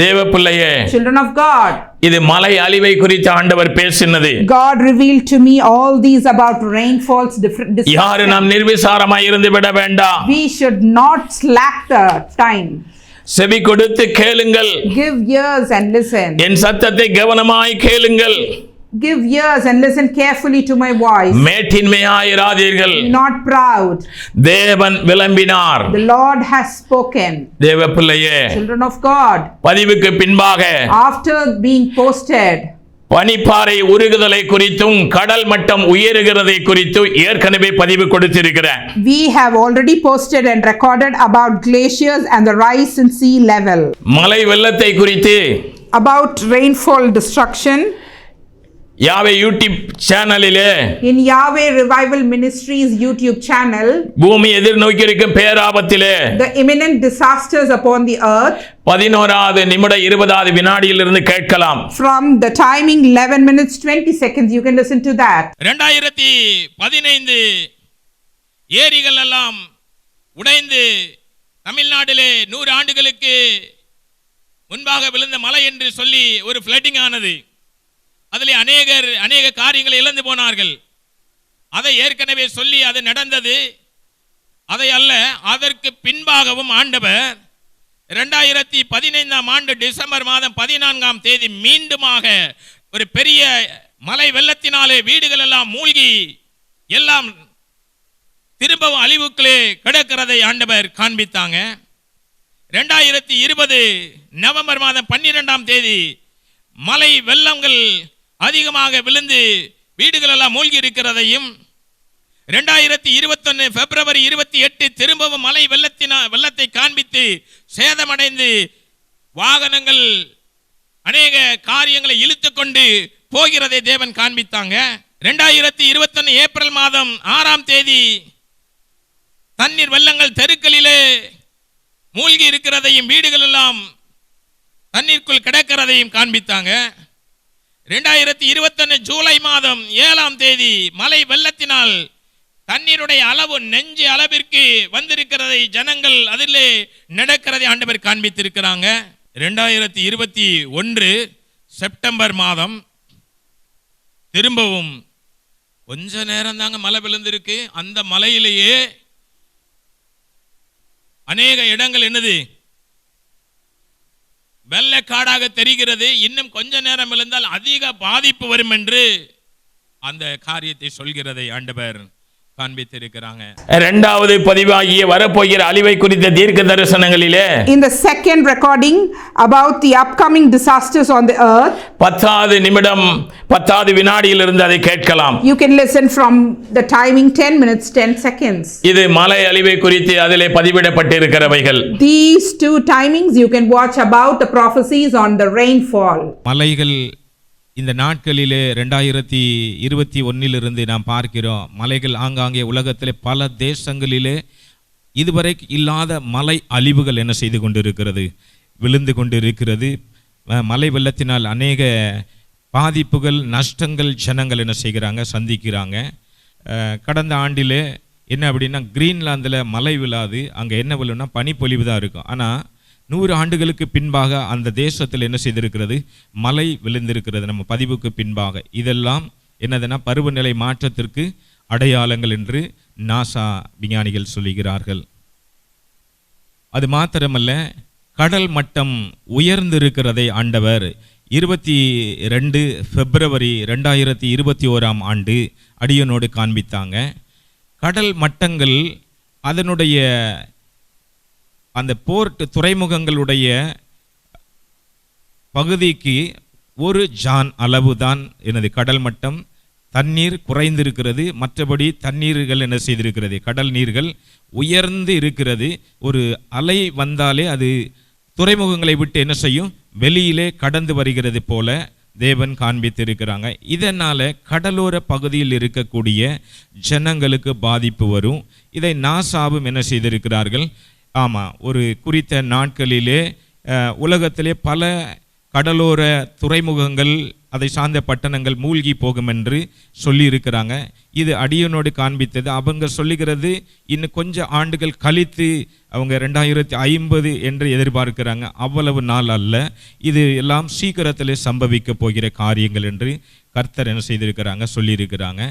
தேவ பிள்ளையே, Children of God, இது மலை அழிவை குறித்து ஆண்டவர் பேசினது. God revealed to me all these about rainfalls, different யாரு நாம் நிர்விசாரமாய் இருந்து விட வேண்டாம். We should not slack the time. செவி கொடுத்து கேளுங்கள். Give ears and listen. என் சத்தத்தை கவனமாய் கேளுங்கள். Give ears and listen carefully to my voice. மேட்டின்மையாயிராதீர்கள். Be not proud. தேவன் விளம்பினார். The Lord has spoken. தேவ பிள்ளையே, Children of God, பதிவுக்கு பின்பாக after being posted, பனிப்பாறை உருகுதலை குறித்தும் கடல் மட்டம் உயருகிறதை குறித்து ஏற்கனவே பதிவு கொடுத்திருக்கிறேன். we have already posted and recorded about glaciers and the rise in sea level. மலை வெள்ளத்தை குறித்து About rainfall destruction. Yahweh YouTube சேனலிலே In Yahweh Revival Ministries YouTube channel, பூமி எதிர்நோக்கி இருக்கும் பேராபத்திலே the imminent disasters upon the earth, 11வது நிமிட 20வது வினாடியிலிருந்து கேட்கலாம். from the timing 11 minutes 20 seconds, you can listen to that. 2015 ஏரிகள் எல்லாம் உடைந்து தமிழ்நாட்டிலே 100 ஆண்டுகளுக்கு முன்பாக விழுந்த மலை என்று சொல்லி ஒரு ஃப்ளட்டிங் ஆனது. அதிலே அநேக காரியங்களை இழந்து போனார்கள். அதை ஏற்கனவே சொல்லி அது நடந்தது. அதை அல்ல, அதற்கு பின்பாகவும் ஆண்டவர் 2015 ஆண்டு டிசம்பர் மாதம் 14ஆம் தேதி மீண்டுமாக ஒரு பெரிய மலை வெள்ளத்தினாலே வீடுகள் எல்லாம் மூழ்கி எல்லாம் திரும்பவும் அழிவுக்குள்ளே கிடக்கிறதை ஆண்டவர் காண்பித்தாங்க. 2020 நவம்பர் மாதம் 12ஆம் தேதி மலை வெள்ளங்கள் அதிகமாக விழுந்து வீடுகள் எல்லாம் மூழ்கி இருக்கிறதையும், 2021 பிப்ரவரி 28 திரும்பவும் மலை வெள்ளத்தை காண்பித்து சேதமடைந்து வாகனங்கள் அநேக காரியங்களை இழுத்து கொண்டு போகிறதை தேவன் காண்பித்தாங்க. 2021 ஏப்ரல் மாதம் 6ஆம் தேதி தண்ணீர் வெள்ளங்கள் தெருக்களிலே மூழ்கி இருக்கிறதையும் வீடுகள் எல்லாம் தண்ணீருக்குள் கிடக்கிறதையும் காண்பித்தாங்க. 2021 ஜூலை மாதம் 7ஆம் தேதி மலை வெள்ளத்தினால் தண்ணீருடைய அளவு நெஞ்சு அளவிற்கு வந்திருக்கிறதை ஜனங்கள் அதிலே நடக்கிறதை ஆண்டவர் காண்பித்திருக்கிறாங்க. 2021 செப்டம்பர் மாதம் திரும்பவும் கொஞ்ச நேரம் தாங்க மழை விழுந்திருக்கு. அந்த மலையிலேயே அநேக இடங்கள் என்னது வெள்ளக்காடாக தெரிகிறது. இன்னும் கொஞ்ச நேரம் இருந்தால் அதிக பாதிப்பு வரும் என்று அந்த காரியத்தை சொல்கிறதை ஆண்டவர் காண்பித்திருக்கிறாங்க. இரண்டாவது பதிவாகிய வரப்போகிற அழிவை குறித்த தீர்க்க தரிசனங்களிலே, in the second recording about the upcoming disasters on the earth, 10வது நிமிடம் 10வது வினாடியிலிருந்து அதை கேட்கலாம். you can listen from the timing 10 minutes 10 seconds. இது மலை அழிவை குறித்து அதிலே பதிவிடப்பட்டிருக்கிறவைகள். These two timings you can watch about the prophecies on the rainfall. மலைகள் இந்த நாட்களிலே 2021 நாம் பார்க்கிறோம். மலைகள் ஆங்காங்கே உலகத்திலே பல தேசங்களிலே இதுவரை இல்லாத மலை அழிவுகள் என்ன செய்து கொண்டிருக்கிறது, விழுந்து கொண்டிருக்கிறது. மலை வெள்ளத்தினால் அநேக பாதிப்புகள், நஷ்டங்கள் ஜனங்கள் என்ன செய்கிறாங்க, சந்திக்கிறாங்க. கடந்த ஆண்டிலே என்ன அப்படின்னா, கிரீன்லாந்தில் மழை விழாது, அங்கே என்ன விழுன்னா பனிப்பொழிவு தான் இருக்கும். ஆனால் 100 ஆண்டுகளுக்கு பின்பாக அந்த தேசத்தில் என்ன செய்திருக்கிறது, மழை விழுந்திருக்கிறது நம்ம பதிவுக்கு பின்பாக. இதெல்லாம் என்னதுன்னா பருவநிலை மாற்றத்திற்கு அடையாளங்கள் என்று நாசா விஞ்ஞானிகள் சொல்லுகிறார்கள். அது மாத்திரமல்ல, கடல் மட்டம் உயர்ந்திருக்கிறதை ஆண்டவர் 22 பிப்ரவரி 2021 ஆண்டு அடியனோடு காண்பித்தாங்க. கடல் மட்டங்கள் அதனுடைய அந்த போர்ட் துறைமுகங்களுடைய பகுதிக்கு 1 ஜான் அளவுதான் எனது கடல் மட்டம். தண்ணீர் குறைந்திருக்கிறது, மற்றபடி தண்ணீர்கள் என்ன செய்திருக்கிறது, கடல் நீர்கள் உயர்ந்து இருக்கிறது. ஒரு அலை வந்தாலே அது துறைமுகங்களை விட்டு என்ன செய்யும், வெளியிலே கடந்து வருகிறது போல தேவன் காண்பித்திருக்கிறாங்க. இதனால் கடலோர பகுதியில் இருக்கக்கூடிய ஜனங்களுக்கு பாதிப்பு வரும். இதை நாசாவும் என்ன செய்திருக்கிறார்கள், ஆமாம், ஒரு குறித்த நாட்களிலே உலகத்திலே பல கடலோர துறைமுகங்கள் அதை சார்ந்த பட்டணங்கள் மூழ்கி போகும் என்று சொல்லி இருக்கிறாங்க. இது அடியனோடு காண்பித்தது. அவங்க சொல்லுகிறது இன்னும் கொஞ்சம் ஆண்டுகள் கழித்து அவங்க 2050 என்று எதிர்பார்க்கிறாங்க. அவ்வளவு நாள் அல்ல, இது எல்லாம் சீக்கிரத்தில் சம்பவிக்க போகிற காரியங்கள் என்று கர்த்தர் என்ன செய்திருக்கிறாங்க, சொல்லியிருக்கிறாங்க.